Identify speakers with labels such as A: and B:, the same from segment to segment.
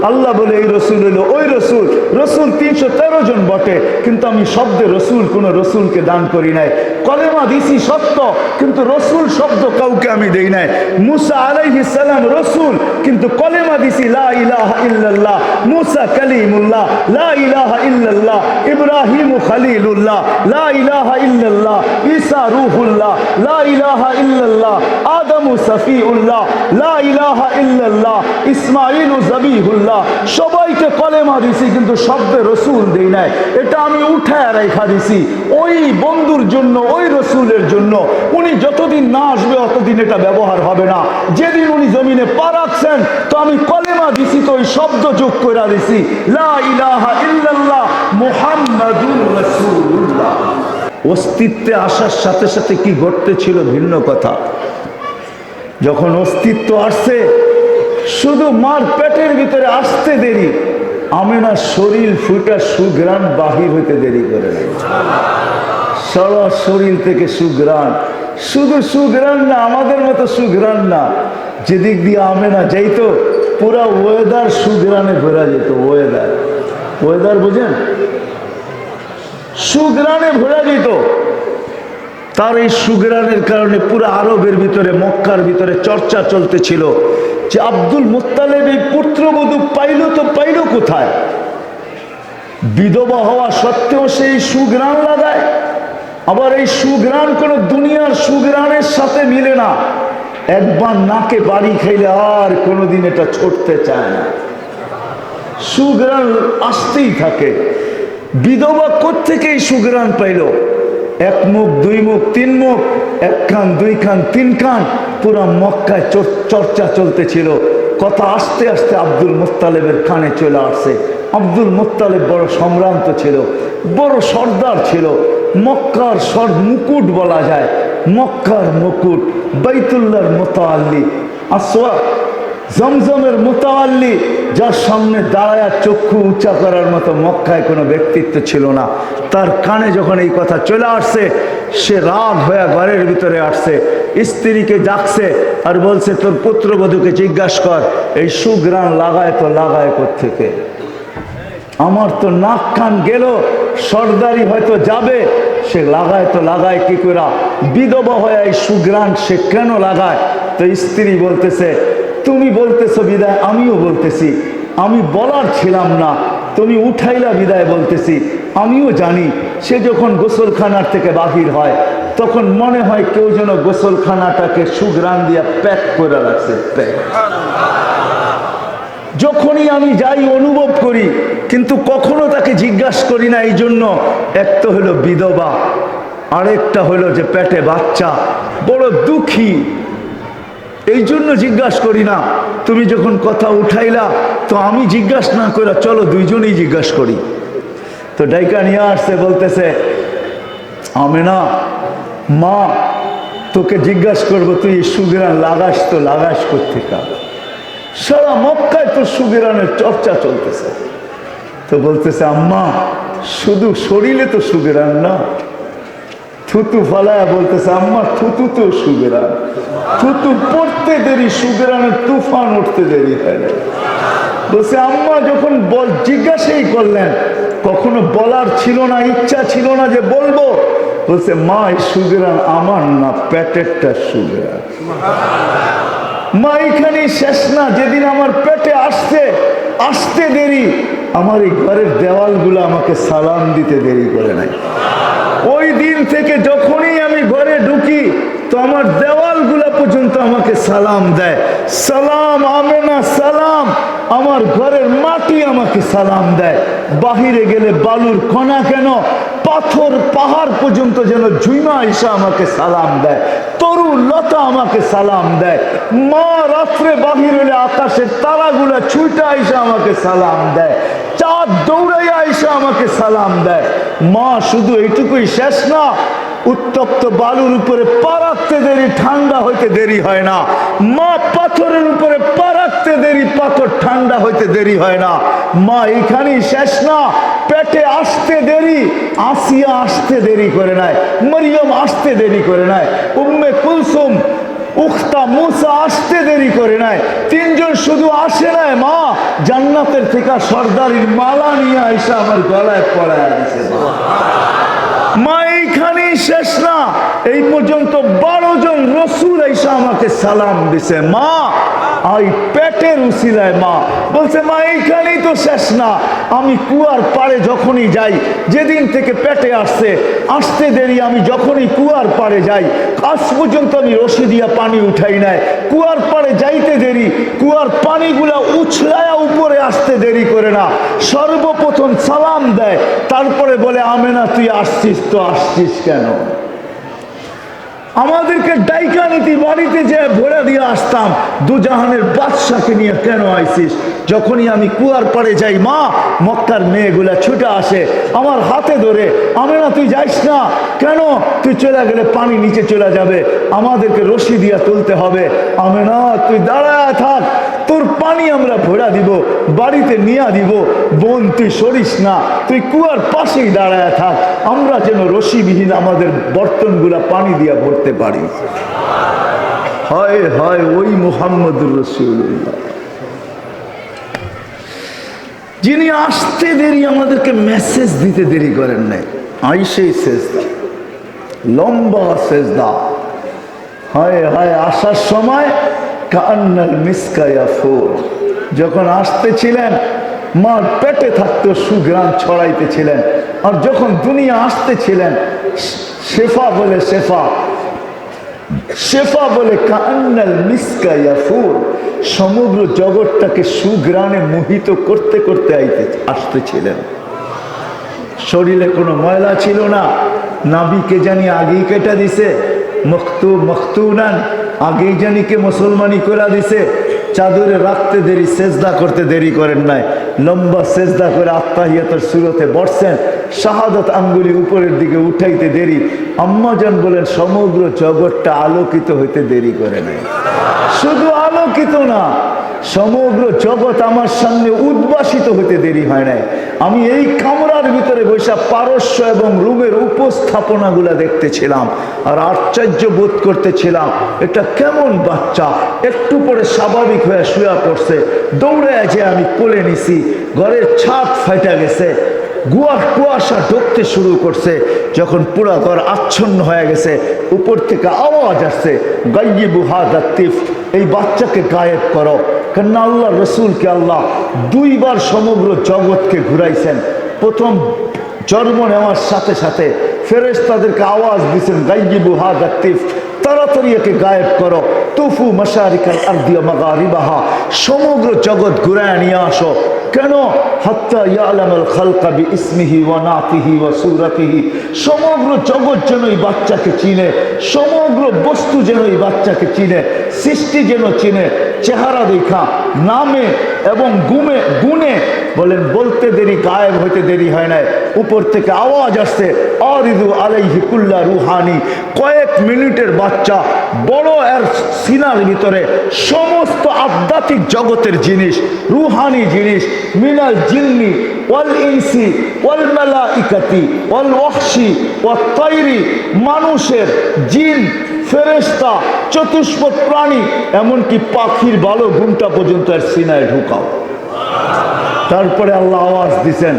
A: আল্লাহ বলে এই রসুল হলো ওই রসুল। রসুল 313 জন বটে, কিন্তু আমি শব্দে রসুল কোন রসুলকে দান করি নাই। কলেমা দিছি সত্য, কিন্তু রসুল শব্দ কাউকে আমি দেই নাই। মুসা আলাইহিস সালাম রসুল, কিন্তু কলেমা দিছি লা ইলাহা ইল্লাল্লাহ। মুসা কালিমুল্লাহ, লা ইলাহা ইল্লাল্লাহ। ইব্রাহিম খলিলুল্লাহ, লা ইলাহা ইল্লাল্লাহ। ঈসা রূহুল্লাহ, লা ইলাহা ইল্লাল্লাহ। আদম সফিউল্লাহ, লা ইলাহা ইল্লাল্লাহ। ইসমাঈল জবিহুল্লাহ। সবাইকে কলেমা দিছি, কিন্তু শব্দে রসুল দেই নাই। এটা আমি উঠায় রেখা দিছি ওই বন্ধুর জন্য, ওই রসুলের জন্য। উনি যতদিন না আসবে অতদিন এটা ব্যবহার হবে না। যেদিন উনি জমিনে পা রাখছেন, তো আমি কলেমা দিছি, তো ওই শব্দ যোগ করে দিছি লা ইলাহা ইল্লাল্লাহ মুহাম্মাদুর রাসূলুল্লাহ। অস্তিত্বে আসার সাথে সাথে কি ঘটতেছিল ভিন্ন কথা। যখন অস্তিত্ব আসছে, শুধু মার পেটের ভিতরে আসতে দেরি, আমেনার শরীর ফুটা সুঘ্রাণ বাহির হইতে দেরি করে নাই। সারা শরীর থেকে সুঘ্রাণ, শুধু সুঘ্রাণ না, আমাদের মতো সুঘ্রাণ না। যেদিক দিয়ে আমেনা যাইতো, পুরা ওয়েদার সুঘ্রাণে ভরা যেত। ওয়েদার বুঝেন, সুঘ্রাণে ভরা যেত। তার এই সুঘ্রাণের কারণে পুরো আরবের ভিতরে, মক্কার ভিতরে চর্চা চলতেছিল যে আব্দুল মুত্তালিব এই পুত্রবধূ পাইল, তো পাইল কোথায়? বিধবা হওয়া সত্ত্বেও সেই সুঘ্রাণ লাগায়। আবার এই সুঘ্রাণ কোন দুনিয়ার সুঘ্রাণের সাথে মিলে না। একবার নাকে বাড়ি খাইলে আর কোনোদিন এটা ছুটতে চায় না, সুঘ্রাণ আসতেই থাকে। বিধবা কোত্থেকে এই সুঘ্রাণ পাইল? এক মুখ, দুই মুখ, তিন মুখ, এক কান, দুই কান, তিন কান, পুরা মক্কায় চর্চা চলতেছিল। কথা আস্তে আস্তে আব্দুল মুত্তালিবের কানে চলে আসছে। আব্দুল মুত্তালিব বড় সম্ভ্রান্ত ছিল, বড় সর্দার ছিল। মক্কার মুকুট বলা যায়, মক্কার মুকুট, বাইতুল্লাহর মুতাআল্লি, আসওয়া জমজমের মুতাআল্লি, যার সামনে দাঁড়ায়া চক্ষু উঁচা করার মতো মক্কায় কোনো ব্যক্তিত্ব ছিল না। তার কানে যখন এই কথা চলে আসছে, সে রাগ হয়ে ঘরের ভিতরে আসছে, স্ত্রীকে ডাকছে আর বলছে, তোর পুত্রবধূকে জিজ্ঞাসা কর এই সুঘ্রাণ লাগায় তো লাগায় কোত্থেকে? আমার তো নাক কান গেল, সর্দারি হয়তো যাবে, সে লাগায় তো লাগায় কি করে? বিধবা হয়ে এই সুঘ্রাণ সে কেন লাগায়? তো স্ত্রী বলতেছে, তুমি বলতেছো বিদায়, আমিও বলতেছি, আমি বলার ছিলাম না, তুমি উঠাইলা বিদায় বলতেছি। আমিও জানি সে যখন গোসলখানার থেকে বাহির হয়, তখন মনে হয় কেউ যেন গোসলখানাটাকে সুঘ্রাণ দিয়া প্যাক করে রাখছে, প্যাক। যখনই আমি যাই অনুভব করি, কিন্তু কখনো তাকে জিজ্ঞাসা করি না। এই জন্য এক তো হলো বিধবা, আরেকটা হলো যে পেটে বাচ্চা, বড় দুঃখী। এই জন্য জিজ্ঞাসা করি না। তুমি যখন কথা উঠাইলা, তো আমি জিজ্ঞাসা না করে চলো দুইজনেই জিজ্ঞাসা করি। তো ডাইকা নিয়ে আসছে, বলতেছে, আমেনা মা, তোকে জিজ্ঞাসা করবো, তুই এই সুঘ্রাণ লাগাস তো লাগাস কোত্থেকে? সারা মক্কায় তো সুঘ্রাণের চর্চা চলতেছে। তো বলতেছে, আম্মা শুধু শরীরে তো সুঘ্রাণ না। থুতু ফালায়া বলতেছে, আম্মা থুতু তো সুঘ্রাণ, থুতু পড়তে দেরি, সুঘ্রাণের তুফান উঠতে দেরি হয় না। বলছে, আম্মা যখন জিজ্ঞাসাই করলেন, কখনো বলার ছিল না, ইচ্ছা ছিল না যে বলবো। বলছে, মা এই সুঘ্রাণ আমার না, পেটেরটা সুঘ্রাণ। মা এখানেই শেষ না, যেদিন আমার পেটে আসতে দেরি, আমার এই ঘরের দেওয়ালগুলো আমাকে সালাম দিতে দেরি করে নাই। ওই দিন থেকে যখনই আমি ঘরে ঢুকি, তো আমার দেওয়ালগুলো পর্যন্ত আমাকে সালাম দেয়। সালাম আমেনা, সালাম। আমার ঘরের মাটি আমাকে সালাম দেয়। বাহিরে গেলে বালুর কণা কেন, পাথর পাহাড় পর্যন্ত যেন ঝুইমা এসে আমাকে সালাম দেয়। তরু লতা আমাকে সালাম দেয়। মা রাত্রে বাহির হলে আকাশের তারাগুলা ছুটা এসে আমাকে সালাম দেয়। চাঁদ দৌড়াইয়া এসে আমাকে সালাম দেয়। মা শুধু এইটুকুই শেষ না, উত্তপ্ত বালুর উপরে পা রাখতে দেরি, ঠান্ডা হইতে দেরি হয় না। মা পাথরের উপরে পা রাখতে দেরি, পাথর ঠান্ডা হইতে দেরি হয় না। মা এখানেই শেষ না, পেটে আসতে দেরি, আসিয়া আসতে দেরি করে নাই, মরিয়ম আসতে দেরি করে নাই, উম্মে কুলসুম উখতা মুসা আসতে দেরি করে নাই, তিনজন শুধু আসে নাই, মা জান্নাতের থেকে সর্দারির মালা নিয়ে আইসা আমার গলায় পড়ায় দিছে। মা এইখানেই শেষ না, এই পর্যন্ত 12 জন রসুল আইসা আমাকে সালাম দিছে। মা এই পেটের উসিলায় মা বলছে, মা এইখানেই তো শেষ না, আমি কুয়ার পাড়ে যখনই যাই, যেদিন থেকে পেটে আসতে দেরি, আমি যখনই কুয়ার পাড়ে যাই, আজ পর্যন্ত আমি রশি দিয়া পানি উঠাই নাই, কুয়ার পাড়ে যাইতে দেরি, কুয়ার পানিগুলা উছলায়া উপরে আসতে দেরি করে না, সর্বপ্রথম সালাম দেয়, তারপরে বলে, আমেনা তুই আসছিস তো আসছিস কেন? আমাদেরকে ডাইকা নীতি বাড়িতে যে ভোরা দিয়ে আসতাম, দুজাহানের বাদশাকে নিয়ে কেন আইছিস? যখনই আমি কুয়ার পাড়ে যাই, মা মক্কার মেয়েগুলা ছুটে আসে, আমার হাতে ধরে, আমেনা তুই যাইস না কেন? তুই চলে গেলে পানি নিচে চলে যাবে, আমাদেরকে রশি দিয়া তুলতে হবে, আমেনা তুই দাঁড়ায় থাক, তোর পানি আমরা ভোরা দিব, বাড়িতে নিয়ে দিব, বোন তুই সরিস না, তুই কুয়ার পাশেই দাঁড়ায় থাক, আমরা যেন রশিবিহীন আমাদের বর্তনগুলা পানি দিয়া ভরতে পারি। হয় হয় ওই মুহাম্মদুর রাসূলুল্লাহ, যিনি আসতে দেরি, আমাদেরকে মেসেজ দিতে দেরি করেন নাই, আইসেই সেজদা, লম্বা সেজদা। হায় হায়, আসার সময় কান্নাল মিসকা ইয়াফুর, যখন আসতেছিলেন মার পেটে থাকতো সুঘ্রাণ ছড়াইতেছিলেন, আর যখন দুনিয়া আসতেছিলেন শেফা বলে, শেফা বলে কান্নাল মিসকা ইয়াফুর, সমগ্র জগৎটাকে সুঘ্রাণে মোহিত করতে করতে আসতেছিলেন। শরীরে কোনো ময়লা ছিল না, নাবিকে জানি আগেই কেটে দিছে, মখতুনান আগেই জানি কে মুসলমানি করে দিছে, চাদরে রাখতে দেরি, সেজদা করতে দেরি করেন নাই, লম্বা সেজদা করে আত্তাহিয়াতের সুরতে বসছেন, শাহাদাত আঙ্গুলি উপরের দিকে উঠাইতে দেরি, আম্মাজান বলেন সমগ্র জগৎটা আলোকিত হইতে দেরি করে নাই। শুধু আলোকিত না, সমগ্র জগৎ আমার সামনে উদ্ভাসিত হতে দেরি হয় নাই। আমি এই কামরার ভিতরে বসে পারস্য এবং রুমের উপস্থাপনাগুলা দেখতেছিলাম আর আশ্চর্য বোধ করতেছিলাম, এটা কেমন বাচ্চা, একটু পরে স্বাভাবিক হয়ে শুয়ে পড়ছে, দৌড়ে যে আমি কোলে নিছি, ঘরের ছাদ ফাইটা গেছে, কুয়াশা ঢুকতে শুরু করছে, যখন পুরা ঘর আচ্ছন্ন হয়ে গেছে, উপর থেকে আওয়াজ আসছে, গাইয়িবু হাযা তিফ, এই বাচ্চাকে গায়েব করো। কেন আল্লাহ রসুলকে আল্লাহ 2 বার সমগ্র জগৎকে ঘুরাইছেন। প্রথম জন্ম নেওয়ার সাথে সাথে ফেরেশতাদেরকে আওয়াজ দিয়েছেন, গাইয়িবু হাযা তিফ, তাড়াতাড়ি একে গায়েব করো, তুফু মাশারিকাল আরদি ওয়া মাগারিবাহা, সমগ্র জগৎ ঘুরায় নিয়ে আসো। কেন? হাত্তা ইয়ালামাল খালকা বিইসমিহি ওয়া নাতিহি ওয়া সূরাতিহি, সমগ্র জগৎ যেন এই বাচ্চাকে চিনে, সমগ্র বস্তু যেন এই বাচ্চাকে চিনে, সৃষ্টি যেন চিনে, চেহারা দেখা, নামে এবং গুণে। বলেন বলতে দেরি, গায়েব হইতে দেরি হয় নাই। উপর থেকে আওয়াজ আসছে, আরিদু আলাইহি কুল্লা রুহানি, কয়েক মিনিটের বাচ্চা, বড় এর সিনার ভিতরে সমস্ত আধ্যাত্মিক জগতের জিনিস, রুহানি জিনিস, মিনাল জিন্নি ওয়াল ইনসি ওয়াল মালাইকাতি ওয়াল ওয়াহশি ওয়াত তাইরি, মানুষের, জিন, ফেরেশতা, চতুষ্পদ প্রাণী, এমনকি পাখির ভালো ঘুমটা পর্যন্ত এর সিনায় ঢুকাও। তারপরে আল্লাহ আওয়াজ দিছেন,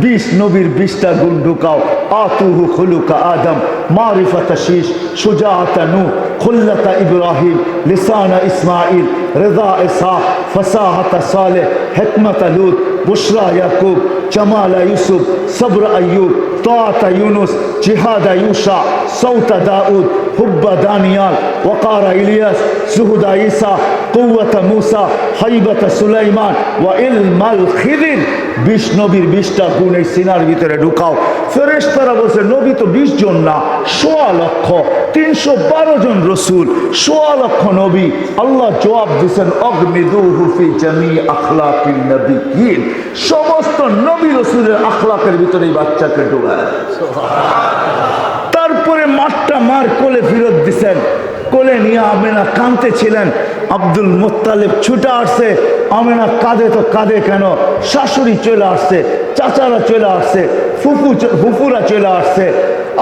A: 20 নবীর 20টা গুণ ঢুকাও। আতুহু খুলুকা আদম, মারিফাতা শীশ, সুজাআতা নূহ, খুল্লাতা ইব্রাহিম, লিসানা ইসমাইল, রিদা ইসা, ফাসাহাতা সালেহ, হিকমাতা লূত, বুশরা ইয়াকুব, জামালা ইউসুফ, সবর আইয়ুব, তাআতা ইউনুস, জিহাদা ইউশা, সৌতা দাউদ, হুব্বা দানিয়াল, ওয়াকারা ইলিয়াস, সুহুদা ঈসা, কুওয়াতা মূসা, হাইবাতা সুলাইমান, ওয়া ইলমাল খিদির। 20 নবীর 20টা গুণ এই সিনার ভিতরে ঢুকাও। ফেরেশতারা বলছে, নবী তো 20 জন না, 1.25 লক্ষ, 312 জন রসুল, 1.25 লক্ষ নবী। আল্লাহ জবাব দিচ্ছেন, অগমিদুহু ফি জামি আখলাকিন নবিয়্যিন, সমস্ত নবী রসুলের আখলাকের ভিতরে এই বাচ্চাকে ঢুকায়। তারপরে মার কোলে ফেরত দিচ্ছেন, কোলে নিয়ে আমেনা কাঁদতেছিলেন। আব্দুল মুত্তালিব ছুটে আসছে, আমেনা কাঁদে তো কাঁদে কেন? শাশুড়ি চলে আসছে, চাচারা চলে আসছে, ফুফুরা চলে আসছে,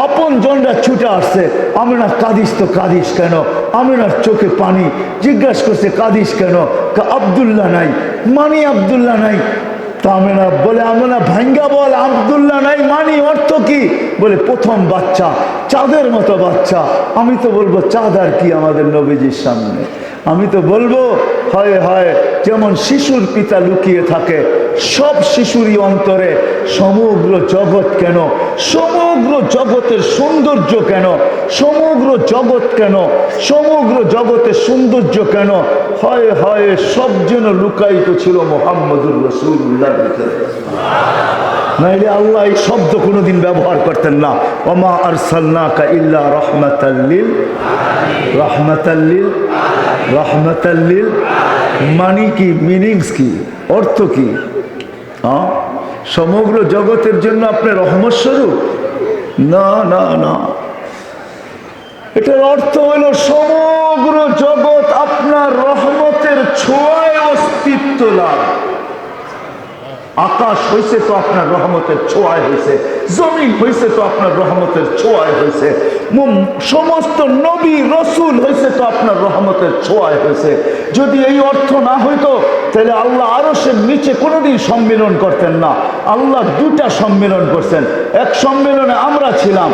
A: আপন জনরা ছুটে আসছে, আমিনা কাঁদিস তো কাঁদিস কেন? আমিনার চোখে পানি। জিজ্ঞাসা করছে কাঁদিস কেন? আব্দুল্লাহ নাই, মানি আব্দুল্লাহ নাই। তা আমিনা বলে, আমিনা ভাঙ্গা বল, আব্দুল্লাহ নাই মানি অর্থ কি? বলে প্রথম বাচ্চা, চাঁদের মতো বাচ্চা। আমি তো বলবো চাঁদ আর কি আমাদের নবীজির সামনে? আমি তো বলবো হয় হয় যেমন শিশুর পিতা লুকিয়ে থাকে, সব শিশুরই অন্তরে সমগ্র জগৎ কেন, সমগ্র জগতের সৌন্দর্য কেন, সমগ্র জগৎ কেন, সমগ্র জগতের সৌন্দর্য কেন, হয় হয় সব যেন লুকায়িত ছিল মুহাম্মদুর রাসূলুল্লাহর ভিতরে। নাইলে আল্লাহ এই শব্দ কোনোদিন ব্যবহার করতেন না। ওমা আরসালনাকা ইল্লা রাহমাতাল্লিল রাহমাতাল্লিল রাহমাতাল্লিল। মানে কি? মিনিংস কি? অর্থ কি? হ্যাঁ, সমগ্র জগতের জন্য আপনার রহমত স্বরূপ? না না না, এটার অর্থ হলো সমগ্র জগৎ আপনার রহমতের ছোঁয়ায় অস্তিত্ব লাভ। আকাশ হয়েছে তো আপনার রহমতের ছোঁয়ায় হয়েছে, জমিন হয়েছে তো আপনার রহমতের ছোঁয়ায় হয়েছে, সমস্ত নবী রসুল হয়েছে তো আপনার রহমতের ছোঁয়ায় হয়েছে। যদি এই অর্থ না হইতো তাহলে আল্লাহ আরশের নিচে কোনোদিন সম্মেলন করতেন না। আল্লাহ দুটা সম্মেলন করছেন। এক সম্মেলনে আমরা ছিলাম,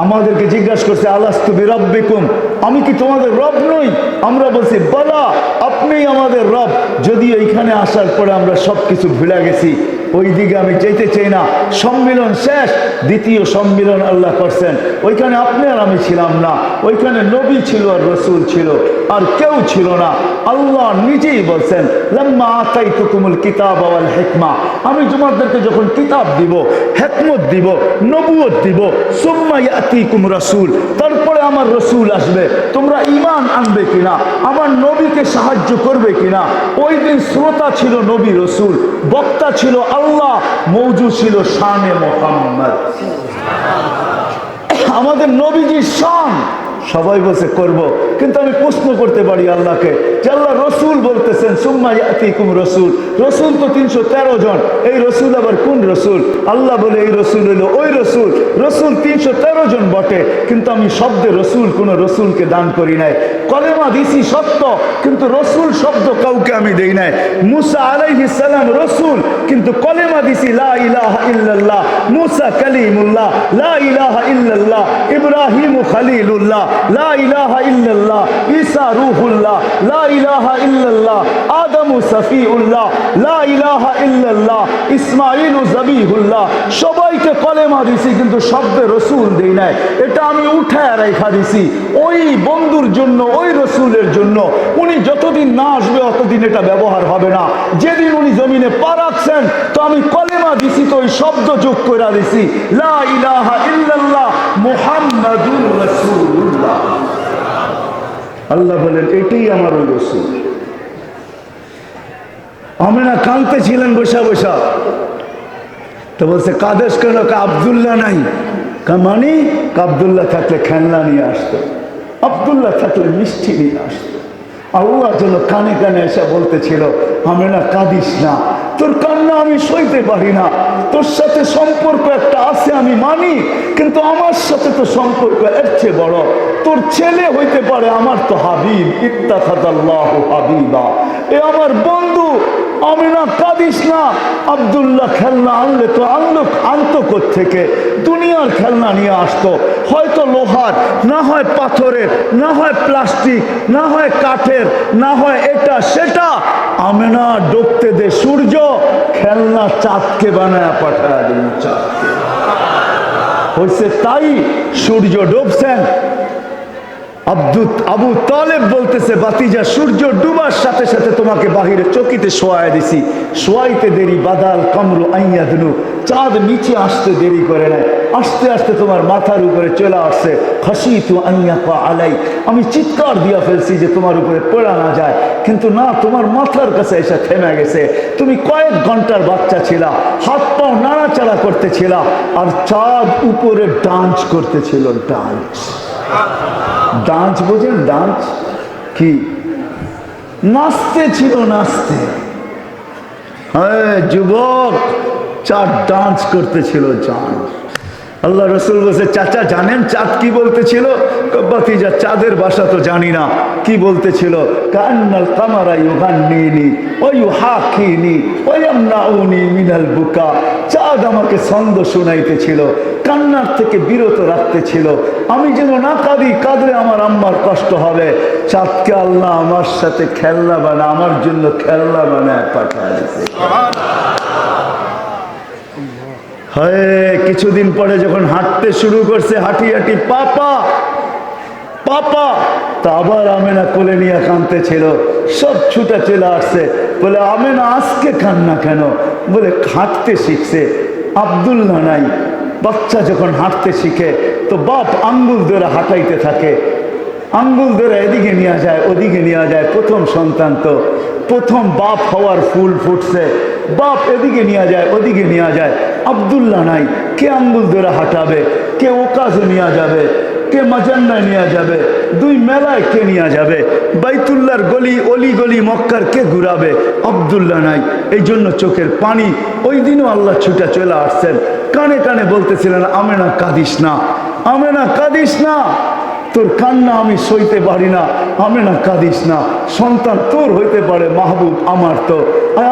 A: আমাদেরকে জিজ্ঞাসা করছে আলাস্তু বিরাব্বিকুম, আমি কি তোমাদের রব নই? আমরা বলছি বালা, আপনিই আমাদের রব। যদি এইখানে আসার পরে আমরা সব কিছু ভুলে গেছি, ওই দিকে আমি যেতে চাই না। সম্মেলন শেষ, দ্বিতীয় সম্মেলন আল্লাহ করছেন, ওইখানে আপনি আর আমি ছিলাম না, ওইখানে নবী ছিল আর রসুল ছিল, আর কেউ ছিল না। আল্লাহ নিজেই বলছেন লাম্মা আতাইতুকুমুল কিতাব ওয়াল হিকমা, আমি তোমাদেরকে যখন কিতাব দিব, হিকমত দিব, নবুয়ত দিব, সুম্মা ইয়াতিকুম রাসূল, তারপরে আমার রসুল আসবে, তোমরা ঈমান আনবে কিনা, আমার নবীকে সাহায্য করবে কিনা। ওই দিন শ্রোতা ছিল নবী রসুল, বক্তা ছিল আল্লাহ, মওজু ছিল শানে মুহাম্মদ। আমাদের নবীজির শান সবাই বলছে করব, কিন্তু আমি প্রশ্ন করতে পারি আল্লাহকে যে আল্লাহ রসুল বলতেছেন সুম্মা ইয়াতিকুম রসুল, রসুল তো 313 জন, এই রসুল আবার কোন রসুল? আল্লাহ বলে এই রসুল হলো ওই রসুল। রসুল 313 জন বটে, কিন্তু আমি শব্দে রসুল কোন রসুলকে দান করি নাই। কলেমা দিছি সত্য, কিন্তু রসুল শব্দ কাউকে আমি দেই নাই। মুসা আলাইহিস সালাম রসুল, কিন্তু কলেমা দিছি লা ইলাহা ইল্লাল্লাহ। মুসা কালিমুল্লাহ, লা ইলাহা ইল্লাল্লাহ। ইব্রাহিম খলিলুল্লাহ, লা ইলাহা ইল্লাল্লাহ। ঈসা রূহুল্লাহ, লা ইলাহা ইল্লাল্লাহ। আদম সফিউল্লাহ, লা ইলাহা ইল্লাল্লাহ। ইসমাঈল জবিহুল্লাহ। সবাইকে কলেমা দিছি, কিন্তু শব্দে রসুল দেই নাই। এটা আমি উঠায় রেখা দিছি ওই বন্ধুর জন্য, ওই রসুলের জন্য। উনি যতদিন না আসবে অতদিন এটা ব্যবহার হবে না। যেদিন উনি জমিনে পা রাখছেন তো আমি কলেমা দিছি, তো ওই শব্দ যোগ করে দিছি লা ইলাহা ইল্লাল্লাহ মুহাম্মাদুর রাসূলুল্লাহ। আল্লাহ বলেন এটাই আমার ওই রসুল। আমিনা কাঁদতে ছিলেন বসা বসা, তো বলছে কাদেশ কেন? আব্দুল্লাহ নাই। মানে আব্দুল্লাহ থাকলে খেলনা নিয়ে আসতো, আব্দুল্লাহ থাকলে মিষ্টি নিয়ে আসতো। আল্লাহ যেন কানে কানে এসে বলতেছিল আমিনা কাঁদিস না, তোর কান্না আমি সইতে পারি না। তোর সাথে সম্পর্ক একটা আছে আমি মানি, কিন্তু আমার সাথে তো সম্পর্ক এর চেয়ে বড়। তোর ছেলে হইতে পারে, আমার তো হাবিব, ইত্তাখাযাল্লাহু হাবিবা, এ আমার বন্ধু। আমিনা কাঁদিস না। আব্দুল্লাহ খেলনা আনলে তো আনতো থেকে দুনিয়ার খেলনা নিয়ে আসতো, হয়তো লোহার, না হয় পাথরের, না হয় প্লাস্টিক, না হয় কাঠের, না হয় এটা সেটা। আমিনা ডুবতে দে সূর্য, খেলনা চাঁদকে বানায় পাঠায় দিন চাঁদকে। হয়েছে তাই, সূর্য ডুবছেন। আবু তালেব বলতেছে বাতিজা সূর্য ডুবার সাথে সাথে তোমাকে বাহিরে চকিতে শোয়ায় দিছি, শোয়াইতে দেরি বাদাল কামরু আইয়াদনু, চাঁদ নিচে আসতে দেরি করে নেয়, আস্তে আস্তে তোমার মাথার উপরে চলে আসছে। খাসিতু আইয়াকা আলাই, আমি চিৎকার দিয়া ফেলছি যে তোমার উপরে পড়া না যায়, কিন্তু না, তোমার মাথার কাছে এসে থেমে গেছে। তুমি কয়েক ঘন্টার বাচ্চা ছিলা, হাত পাও নাড়াচাড়া করতেছিলা, আর চাঁদ উপরে ডান্স করতেছিল। ডান্স, ডান্স বোঝেন? ডান্স কি? নাচতে ছিল, নাচতে। হ্যাঁ যুবক, চাঁদ ডান্স করতেছিল। ডান্স আল্লাহ রসুল বলছে, চাচা জানেন চাঁদ কি বলতেছিল? ভাতিজা, চাঁদের ভাষা তো জানি না, কি বলতেছিল? কান্নাল কামারা ইউগান্নিনি ওয়া ইউহাকিনি ওয়া ইয়ামনাউনি মিনাল বুকা। চাঁদ আমাকে ছন্দ শোনাইতেছিল, কান্নার থেকে বিরত রাখতেছিল, আমি যেন না কাঁদি, কাঁদলে আমার আম্মার কষ্ট হবে। চাঁদকে আল্লাহ আমার সাথে খেলনা বানায়, আমার জন্য খেলনা বানায় পাঠায় দিয়েছে। কিছুদিন পরে যখন হাঁটতে শুরু করছে, হাঁটি হাঁটি পাপা পাপা, তা আবার আমেনা কোলে নিয়ে কাঁদতেছিল। সব ছুটা চলে আসছে, বলে আমেনা আজকে কান্না কেন? বলে হাঁটতে শিখছে। আব্দুল্লাহ নাই। বাচ্চা যখন হাঁটতে শিখে তো বাপ আঙ্গুল ধরে হাঁটাইতে থাকে, আঙ্গুল ধরে এদিকে নিয়ে যায় ওদিকে নিয়ে যায়। প্রথম সন্তান তো, প্রথম বাপ হওয়ার ফুল ফুটছে, বাপ এদিকে নিয়ে যায় ওদিকে নিয়ে যায়। আব্দুল্লাহ নাই, কে আঙ্গুল ধরে হাঁটাবে? কে ওকাজে নিয়ে যাবে? কে মাজান্নায় নিয়ে যাবে? দুই মেলায় কে নিয়ে যাবে? বাইতুল্লাহর গলি অলি গলি মক্কার কে ঘুরাবে? আব্দুল্লাহ নাই। এই জন্য চোখের পানি। ওই দিনও আল্লাহ ছুটা চলে আসছেন, কানে কানে বলতেছিলেন, আমেনা কাঁদিস না, আমেনা কাঁদিস না, তোর কান্না আমি সইতে পারি না, আমেনা কাঁদিস না, সন্তান তোর হইতে পারে, মাহবুব আমার তো।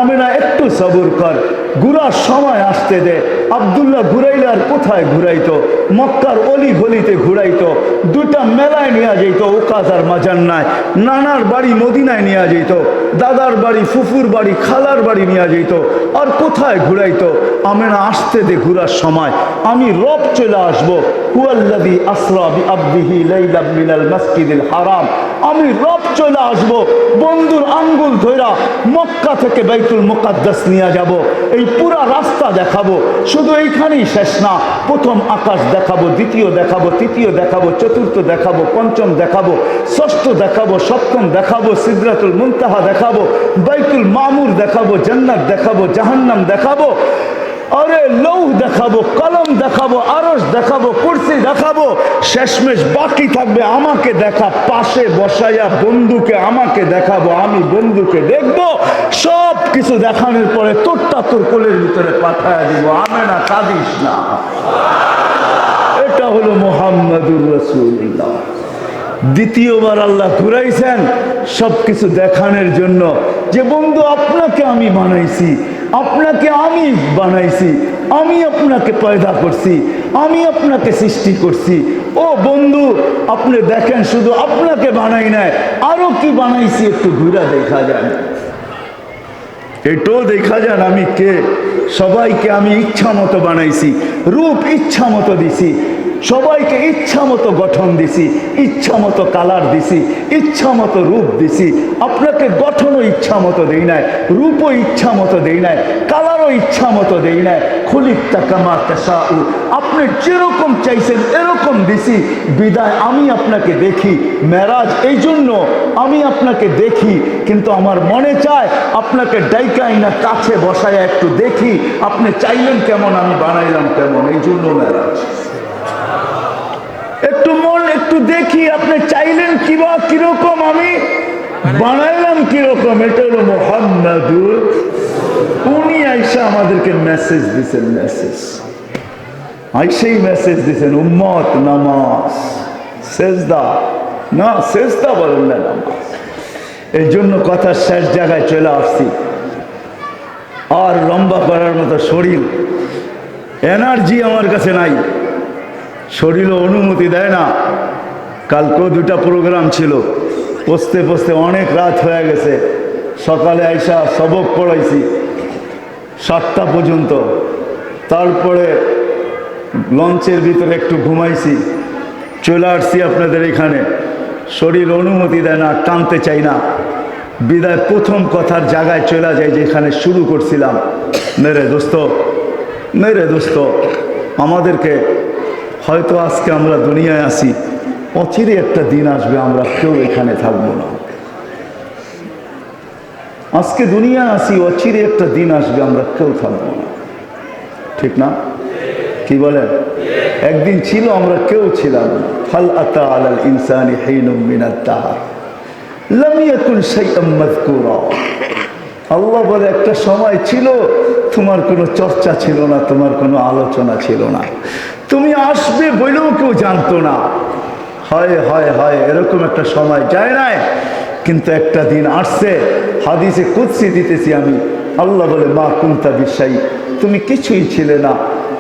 A: আমেনা একটু সবর কর, ঘুরার সময় আসতে দে। আব্দুল্লাহ ঘুরাইলে আর কোথায় ঘুরাইতো? মক্কার অলি গলিতে ঘুরাইতো, দুটা মেলায় নিয়ে যেত, ওকাজ আর মাজান্নায়। নানার বাড়ি মদিনায় নিয়ে যেত, দাদার বাড়ি ফুফুর বাড়ি খালার বাড়ি নিয়ে যেত, আর কোথায় ঘুরাইতো? আমেনা আসতে দে, ঘুরার সময় আমি রব চলে আসবো। হুয়াল্লাযী আসরা বিআবদিহি লাইলাম মিনাল মাসজিদিল হারাম, আমি রব চলে আসবো। বন্ধুর আঙ্গুল ধইরা মক্কা থেকে বাইতুল মুকাদ্দাস নিয়ে যাব, এই পুরা রাস্তা দেখাবো। শুধু এইখানেই শেষ না, প্রথম আকাশ দেখাবো, দ্বিতীয় দেখাবো, তৃতীয় দেখাবো, চতুর্থ দেখাবো, পঞ্চম দেখাবো, ষষ্ঠ দেখাবো, সপ্তম দেখাবো, সিদরাতুল মুনতাহা দেখাবো, বাইতুল মামুর দেখাবো, জান্নাত দেখাবো, জাহান্নাম দেখাবো, আরে লৌহ দেখাবো, কলম দেখাবো, আরশ দেখাবো, কুরসি দেখাবো। শেষমেশ বাকি থাকবে আমাকে দেখা, পাশে বসাইয়া বন্ধুকে আমাকে দেখাবো, আমি বন্ধুকে দেখবো। সব কিছু দেখানোর পরে তোরটা তোর কোলের ভিতরে পাঠায়া দিব, আমেনা কাঁদিস না। এটা হলো মুহাম্মাদুর রাসূলুল্লাহ। দ্বিতীয়বার আল্লাহ ঘুরাইছেন সবকিছু দেখানোর জন্য, যে বন্ধু আপনাকে আমি বানাইছি, আপনাকে আমি বানাইছি, আমি আপনাকে পয়দা করছি, আমি আপনাকে সৃষ্টি করছি। ও বন্ধু, আপনি দেখেন, শুধু আপনাকে বানাই নাই, আরো কি বানাইছি একটু ঘুরা দেখা যান, এটাও দেখা যান আমি কে। সবাইকে আমি ইচ্ছা মতো বানাইছি, রূপ ইচ্ছা মতো দিছি, সবাইকে ইচ্ছা মতো গঠন দিছি, ইচ্ছা মতো কালার দিছি, ইচ্ছা মতো রূপ দিছি। আপনাকে গঠনও ইচ্ছা মতো দেই নাই, রূপও ইচ্ছা মতো দেই নাই, কালারও ইচ্ছা মতো দেই নাই। খুলিকতা কামা তাশাউ, আপনি যেরকম চাইছেন এরকম দিছি। বিদায় আমি আপনাকে দেখি, মেরাজ এই জন্য আমি আপনাকে দেখি, কিন্তু আমার মনে চায় আপনাকে ডাইকাই না কাছে বসায় একটু দেখি, আপনি চাইলেন কেমন, আমি বানাইলাম কেমন, এই জন্য মেরাজ। একটু মন একটু দেখি, আপনি চাইলেন কিবা কিরকম, আমি বানাইলাম কিরকম। এটা হলো মুহাম্মাদুর। উনি আইসা আমাদেরকে মেসেজ দিচ্ছেন, মেসেজ আইসেই মেসেজ দিচ্ছেন, উম্মত নামাজ সেজদা, না সেজদা বলেন না, নামাজ। এই জন্য কথার শেষ জায়গায় চলে আসছি। আর লম্বা করার মতো শরীর, এনার্জি আমার কাছে নাই, শরীরও অনুমতি দেয় না। কালকেও দুটা প্রোগ্রাম ছিল, পৌঁছতে পৌঁছতে অনেক রাত হয়ে গেছে। সকালে আইসা সবক পড়াইছি 7টা পর্যন্ত, তারপরে লঞ্চের ভিতরে একটু ঘুমাইছি, চলে আসছি আপনাদের এখানে। শরীর অনুমতি দেয় না, টানতে চাই না, বিদায় প্রথম কথার জায়গায় চলে যায় যেখানে শুরু করছিলাম। মেরে দোস্ত, মেরে দোস্ত, আমাদেরকে হয়তো আজকে আমরা দুনিয়ায় আসি, অচিরে একটা দিন আসবে আমরা কেউ এখানে থাকবো না। আজকে দুনিয়ায় আসি, অচিরে একটা দিন আসবে আমরা কেউ থাকবো না, ঠিক না? কি বলেন? একদিন ছিল আমরা কেউ ছিলাম না। হাল আতা আলাল ইনসানি হিনুম মিনাত দাহর লাম ইয়াকুন শাইআম মাযকুরা। আল্লাহ বলে একটা সময় ছিল তোমার কোনো চর্চা ছিল না, তোমার কোনো আলোচনা ছিল না, তুমি আসবে বলেও কেউ জানতো না। হয় হয় হয় এরকম একটা সময় যায় নাই, কিন্তু একটা দিন আসছে। হাদিসে কুদসি দিতেছি আমি, আল্লাহ বলে মা কুনতা বিশাই, তুমি কিছুই ছিলে না,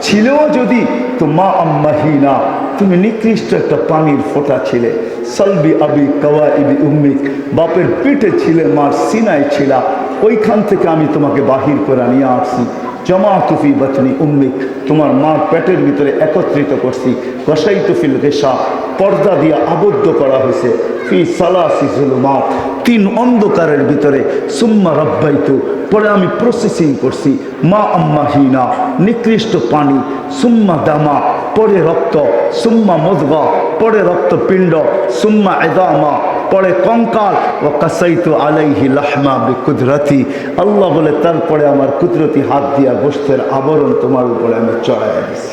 A: ছিলেও যদি তো মা আম্মাহিনা, তুমি নিকৃষ্ট একটা পানির ফোঁটা ছিলে। সালবি আবি কাওয়া ইবি উম্মিক, বাপের পিঠে ছিলে, মার সিনায় ছিলা, ওইখান থেকে আমি তোমাকে বাহির করে নিয়ে আসছি। জমা তুফি বাতনি উম্মিক, তোমার মার পেটের ভিতরে একত্রিত করছি। গসাই তুফিল গেসা, পর্দা দিয়ে আবদ্ধ করা হয়েছে। ফি সালাসি জুলুমাত, 3 অন্ধকারের ভিতরে। সুম্মা রব্বাইতু, পরে আমি প্রসেসিং করছি। মা আম্মাহিনা, নিকৃষ্ট পানি। সুম্মা দামা, পরে রক্ত। সুম্মা মুদগা, পরে রক্তপিণ্ড। সুম্মা ইদামা, পরে কঙ্কাল। ও কাসাইতু আলাইহি লাহমা বিকুদরতি, আল্লাহ বলে তারপরে আমার কুদরতি হাত দিয়া গোশতের আবরণ তোমার উপরে আমি চড়াইয়া দিছি।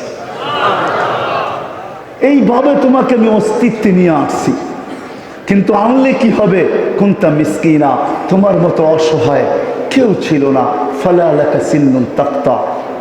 A: এইভাবে তোমাকে আমি অস্তিত্বে নিয়ে আসছি। কিন্তু আনলে কি হবে? কুনতা মিসকিনা, তোমার মতো অসহায় কেউ ছিল না। ফালা লাকা সিন্নুন তাক্তা,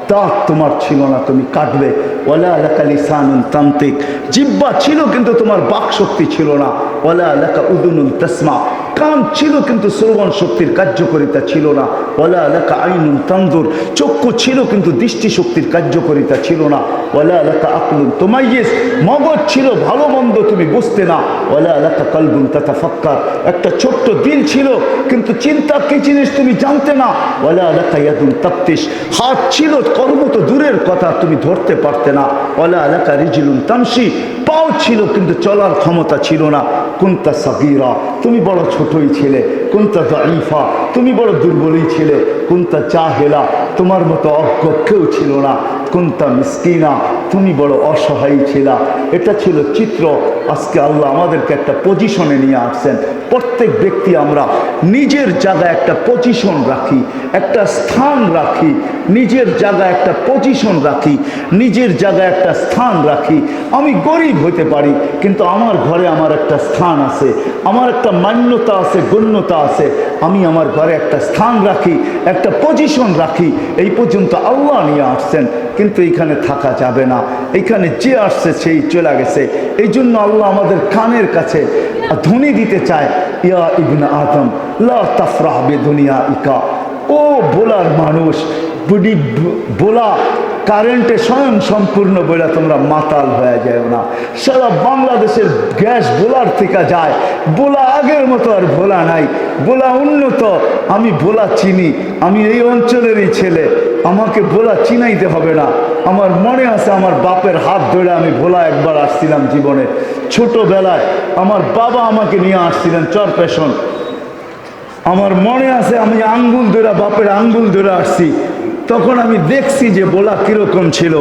A: দাঁত তোমার ছিল না, তুমি কাটবে। ওয়ালা লাকা লিসানুন তান্তিক, জিহ্বা ছিল কিন্তু তোমার বাক শক্তি ছিল না। ওয়ালা লাকা উদুনুন তাসমা, কান ছিল কিন্তু শ্রবণ শক্তির কার্যকারিতা ছিল না। ওয়ালা লাকা আইনুন তানজুর, চক্ষু ছিল কিন্তু দৃষ্টি শক্তির কার্যকারিতা ছিল না। ওয়ালা লাকা আকলুন তুমাইয়িজ, মগজ ছিল ভালো মন্দ তুমি বুঝতে না। ওয়ালা লাকা কলবুন তাতাফাক্কার, একটা ছোট্ট দিল ছিল কিন্তু চিন্তা কি জিনিস তুমি জানতে না। ওয়ালা লাকা ইয়াদুন তাফতিশ, হাত ছিল, কর্ম তো দূরের কথা, তুমি ধরতে পারতে না। ওয়ালা লাকা রিজলুন তামশি, পাও ছিল কিন্তু চলার ক্ষমতা ছিল না। কুনতা সাগীরা, তুমি বড় ছোটই ছিলে। কুনতা দাঈফা, তুমি বড় দুর্বলই ছিলে। কুনতা জাহেলা, তোমার মতো অজ্ঞ কেউ ছিল না। কুনতা মিসকিনা, তুমি বড় অসহায় ছিলা। এটা ছিল চিত্র। আজকে আল্লাহ আমাদেরকে একটা পজিশনে নিয়ে আসছেন। প্রত্যেক ব্যক্তি আমরা নিজের জায়গায় একটা পজিশন রাখি, একটা স্থান রাখি, নিজের জায়গায় একটা পজিশন রাখি, নিজের জায়গায় একটা স্থান রাখি। আমি গরিব হতে পারি কিন্তু আমার ঘরে আমার একটা স্থান আছে, আমার একটা মান্যতা আছে, গণ্যতা আছে। আমি আমার ঘরে একটা স্থান রাখি, একটা পজিশন রাখি। এই পর্যন্ত আল্লাহ নিয়ে আসছেন, কিন্তু এইখানে থাকা যাবে না। এইখানে যে আসছে সেই চলে গেছে। এই জন্য আল্লাহ আমাদের কানের কাছে ধ্বনি দিতে চায়, ইয়া ইবনে আদম লা তাফরাহ বিদুনিয়া ইকা, ও বোলার মানুষ, বুড়ি বোলা কারেন্টে স্বয়ং সম্পূর্ণ বলে তোমরা মাতাল হয়ে যায় না। সারা বাংলাদেশের গ্যাস বোলার থেকে যায়, বোলা আগের মতো আর ভোলা নাই, বোলা উন্নত। আমি ভোলা চিনি, আমি এই অঞ্চলেরই ছেলে, আমাকে ভোলা চিনাইতে হবে না। আমার মনে আছে আমার বাপের হাত ধরে আমি ভোলা একবার আসছিলাম জীবনে। ছোটবেলায় আমার বাবা আমাকে নিয়ে আসছিলেন চরপেশন। আমার মনে আছে আমি আঙ্গুল ধরে, বাপের আঙ্গুল ধরে আসছি। তখন আমি দেখছি যে বোলা কিরকম ছিল,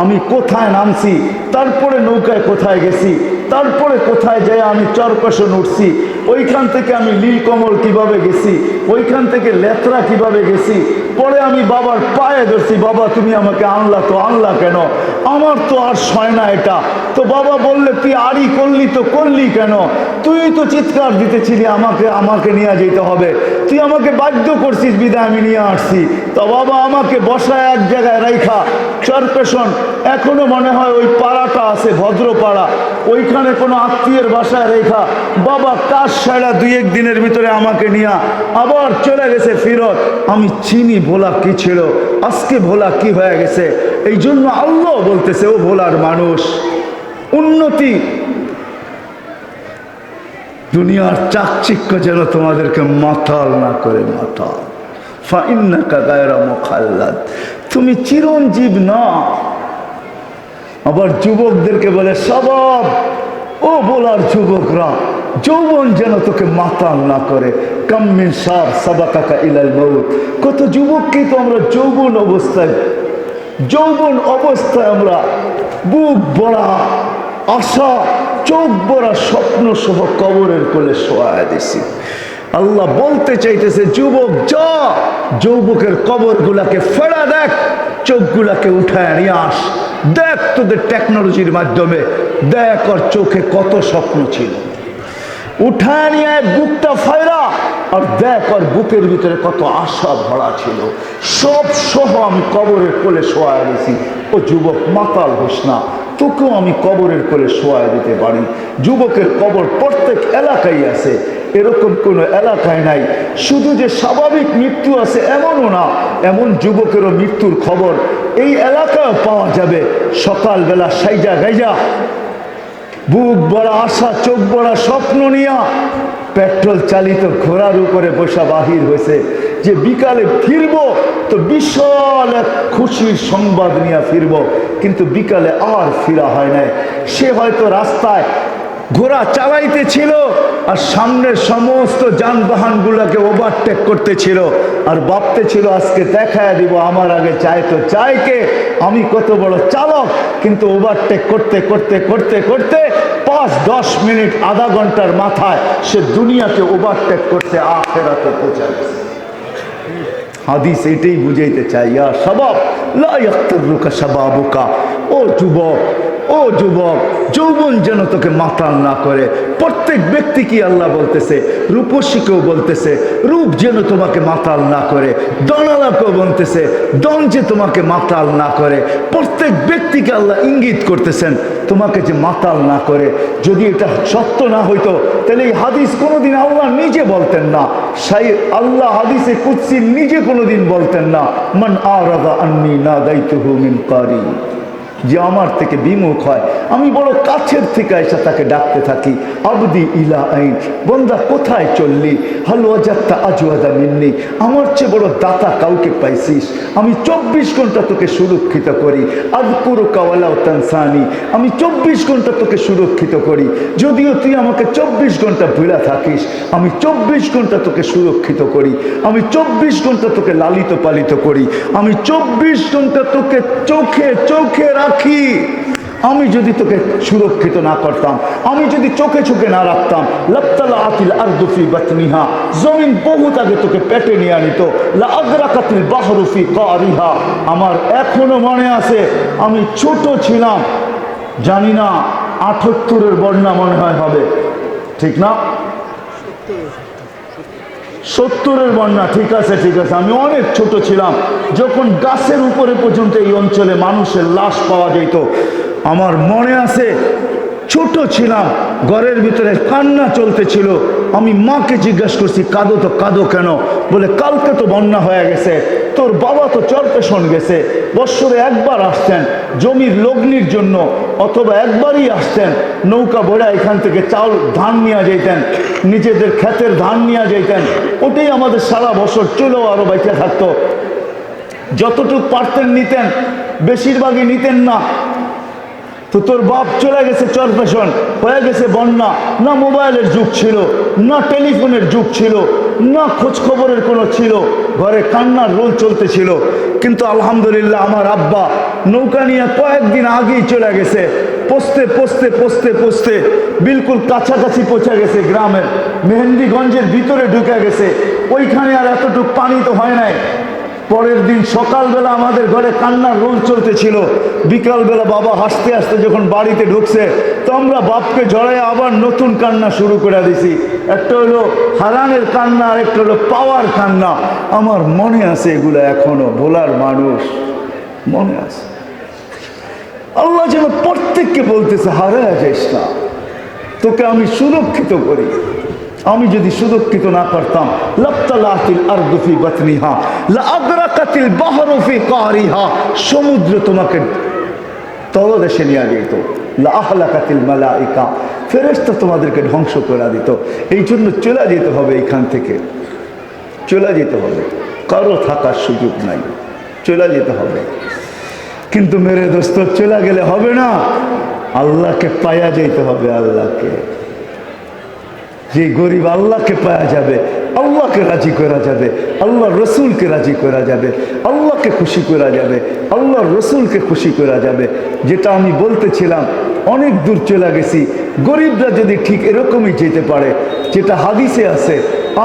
A: আমি কোথায় নামছি, তারপরে নৌকায় কোথায় গেছি, তারপরে কোথায় যাই আমি চরপেশন উঠছি, ওইখান থেকে আমি নীলকমল কিভাবে গেছি, ওইখান থেকে লেত্রা কিভাবে গেছি। পরে আমি বাবার পায়ে ধরছি, বাবা তুমি আমাকে আনলা তো আনলা কেন, আমার তো আর সয় না এটা। তো বাবা বললে তুই আড়ি করলি তো করলি কেন, তুই তো চিৎকার দিতেছিলি আমাকে আমাকে নিয়ে যেতে হবে, তুই আমাকে বাধ্য করছিস বিদায় আমি নিয়ে আসছি। তো বাবা আমাকে বসায় এক জায়গায় রাইখা চরপেশন, এখনো মনে হয় ওই পাড়াটা আছে ভদ্রপাড়া, ওইখানে কোনো আত্মীয়ের বাসায় রেখা বাবা কাজ সারা 2-1 দিনের ভিতরে আমাকে নিয়ে আবার চলে গেছে ফিরত। আমি চিনি ভোলা কি ছিল, আজকে ভোলা কি হয়ে গেছে। এই জন্য আল্লাহ বলতেছে, ও ভোলার মানুষ, উন্নতি দুনিয়ার চাকচিক্য যেন তোমাদেরকে মাতাল না করে। মাতাল ফাইন্নাকা গায়রা মুখাল্লাদ, তুমি চিরঞ্জীব না। আবার যুবকদেরকে বলে সবাব, ও বলার যুবকরা, যৌবন যেন তোকে মাতাল না করে। কাম্মিন সাব সাবাকাকা ইলাল মাউত, কত যুবককে তো আমরা যৌবন অবস্থায় আমরা বুক ভরা আশা, চোখ ভরা স্বপ্ন সহ কবরের কোলে শোয়া দিছি। আল্লাহ বলতে চাইতেছে, যুবক যা, যৌবকের কবরগুলাকে ফেরা দেখ, চোখগুলাকে উঠায় নিয়ে আস, দেখ তোদের টেকনোলজির মাধ্যমে, দেখ ওর চোখে কত স্বপ্ন ছিল। উঠায় নিয়ে বুকটা ফায়রা আর দেখ, আর বুকের ভিতরে কত আশা ভরা ছিল, সব সহ আমি কবরের কোলে শোয়া গেছি। ও যুবক, মাতাল হোস না, তোকেও আমি কবরের কোলে শোয়া দিতে পারি। যুবকের কবর প্রত্যেক এলাকায় আছে, এরকম কোনো এলাকায় নাই শুধু যে স্বাভাবিক মৃত্যু আছে এমনও না, এমন যুবকেরও মৃত্যুর খবর এই এলাকায় পাওয়া যাবে। সকালবেলা সাইজা গাইজা, বুক বড় আশা, চোখ বড় স্বপ্ন নিয়া পেট্রোল চালিত ঘোড়ার উপরে বসা বাহির হয়েছে যে বিকালে ফিরব, তো বিশাল এক খুশির সংবাদ নিয়ে ফিরব, কিন্তু বিকালে আর ফিরা হয় নাই। সে হয়তো রাস্তায় ঘোড়া চালাইতেছিল আর সামনের সমস্ত যানবাহনগুলোকে ওভারটেক করতেছিল আর ভাবতেছিল আজকে দেখায় দিব আমার আগে চায় তো চাইকে, আমি কত বড় চালক। কিন্তু ওভারটেক করতে করতে করতে করতে 5-10 মিনিট আধা ঘন্টার মাথায় সে দুনিয়াকে ওভারটেক করতে আখিরাতে পৌঁছে গেছে। হাদিস এটাই বুঝাইতে চাই, ইয়া শাবাব লা ইয়াক্তারুকা শাবাবুকা, ও যুবক, ও যুবক, যৌবন যেন তোকে মাতাল না করে। প্রত্যেক ব্যক্তিকে আল্লাহ বলতেছে, রূপসীকেও বলতেছে রূপ যেন তোমাকে মাতাল না করে, দনালাকেও বলতেছে দন যে তোমাকে মাতাল না করে। প্রত্যেক ব্যক্তিকে আল্লাহ ইঙ্গিত করতেছেন তোমাকে যে মাতাল না করে। যদি এটা সত্য না হইতো তাহলে এই হাদিস কোনোদিন আল্লাহ নিজে বলতেন না, আল্লাহ হাদিসে কুদসি নিজে কোনোদিন বলতেন না, মান আরাদা আন্নি নাদাইতুহু মিন কারি, যে আমার থেকে বিমুখ হয় আমি বড় কাছের থেকে এসে তাকে ডাকতে থাকি, আবদি ইলা আইন, বন্দা কোথায় চললি, হাল ওয়াজাত্তা আজওয়াদা মিন্নি, আমার চেয়ে বড় দাতা কাউকে পাইছিস, আমি 24 ঘন্টা তোকে সুরক্ষিত করি, আযকুরুকা ওয়ালাউ তানসানি, আমি 24 ঘন্টা তোকে সুরক্ষিত করি, যদিও তুই আমাকে 24 ঘন্টা ভুলা থাকিস, আমি 24 ঘন্টা তোকে সুরক্ষিত করি, আমি 24 ঘন্টা তোকে লালিত পালিত করি, আমি 24 ঘন্টা তোকে চোখে চোখে রাখি। আমি যদি তোকে সুরক্ষিত না করতাম, আমি যদি চোখে চোখে না রাখতাম, লাবতালা আতিল আরদু ফি বাতনিহা, জমিন বহুত আগে তোকে পেটে নিয়ে আনিত, লা আদরাকাতিল বাহরু ফি কারিহা। আমার এখনো মনে আছে আমি ছোট ছিলাম, জানি না 78-এর বন্যা মনে হয় হবে, ঠিক না? 70-এর বন্যা, ঠিক আছে ঠিক আছে, আমি অনেক ছোট ছিলাম যখন গাছের উপরে পর্যন্ত এই অঞ্চলে মানুষের লাশ পাওয়া যেত। আমার মনে আছে ছোট ছিলাম, ঘরের ভিতরে কান্না চলতেছিল, আমি মাকে জিজ্ঞাসা করছি কাঁদো তো কাঁদো কেন? বলে কালকে তো বন্যা হয়ে গেছে, তোর বাবা তো চরপেশন গেছে, বৎসরে একবার আসতেন জমির লগ্নির জন্য, অথবা একবারই আসতেন নৌকা ভরা এখান থেকে চাউল ধান নিয়ে যেতেন, নিজেদের ক্ষেতের ধান নিয়ে যেতেন, ওটাই আমাদের সারা বছর চলেও আরো বেঁচে থাকতো। যতটুকু পারতেন নিতেন, বেশিরভাগই নিতেন না। তো তোর বাপ চলে গেছে চরপেশন, হয়ে গেছে বন্যা, না মোবাইলের যুগ ছিল, না টেলিফোনের যুগ ছিল, না খোঁজ খবরের কোনো ছিল, ঘরে কান্নার রোল চলতেছিল। কিন্তু আলহামদুলিল্লাহ আমার আব্বা নৌকা নিয়ে কয়েকদিন আগেই চলে গেছে, পৌঁছতে পৌঁছতে পৌঁছতে পৌঁছতে বিলকুল কাছাকাছি পৌঁছে গেছে, গ্রামের মেহেন্দিগঞ্জের ভিতরে ঢুকে গেছে, ওইখানে আর এতটুকু পানি তো হয় নাই। পরের দিন সকালবেলা আমাদের ঘরে কান্নার রোল চলতেছিল, বিকালবেলা বাবা হাসতে হাসতে যখন বাড়িতে ঢুকছে তো আমরা বাপকে জড়ায় আবার নতুন কান্না শুরু করে দিছি। একটা হলো হারানের কান্না, আর একটা হলো পাওয়ার কান্না। আমার মনে আছে এগুলো, এখনো ভোলার মানুষ মনে আছে। আল্লাহ যেন প্রত্যেককে বলতেছে হারায় যাইস না, তোকে আমি সুরক্ষিত করি। আমি যদি সুরক্ষিত না করতাম, লাবতালাতিল আরদু ফি বাতনিহা লা আদরাকাতিল বাহরু ফি কারিহা, সমুদ্র তোমাকে তলদেশে নিয়ে যেত, লা আহলাকাতিল মালাইকা, ফেরেশতা তোমাদেরকে ধ্বংস করে দিত। এই জন্য চলে যেতে হবে, এখান থেকে চলে যেতে হবে, কারো থাকার সুযোগ নাই, চলে যেতে হবে। কিন্তু মেরে দোস্ত চলে গেলে হবে না, আল্লাহকে পায়া যেতে হবে। আল্লাহকে, যে গরিব আল্লাহকে পাওয়া যাবে, আল্লাহকে রাজি করা যাবে, আল্লাহ রসুলকে রাজি করা যাবে, আল্লাহকে খুশি করা যাবে, আল্লাহ রসুলকে খুশি করা যাবে। যেটা আমি বলতেছিলাম, অনেক দূর চলে গেছি। গরিবরা যদি ঠিক এরকমই যেতে পারে, যেটা হাদিসে আছে,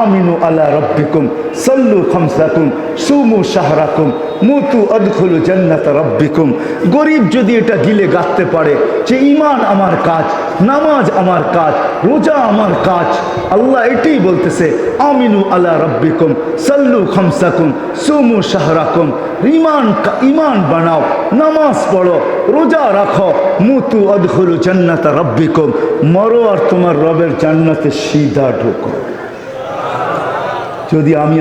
A: আমিনু আলা রব্বিকুম সাল্লু খামসাকুম সুমু শাহরাকুম মুতু আদখুলু জান্নাত রব্বিকুম। গরিব যদি এটা গিলে গাঁথতে পারে যে ঈমান আমার কাজ, নামাজ আমার কাজ, রোজা আমার কাজ, আল্লাহ এটাই বলতেছে আমিনু আলা রব্বিকুম সাল্লু খামসাকুম সুমু শাহরাকুম। ঈমান বানাও, নামাজ পড়ো, রোজা রাখো, মুতু আদখুলু জান্নাত রব্বিকুম, মরো আর তোমার রবের জান্নাতে সিধা ঢোকো। যদি আমি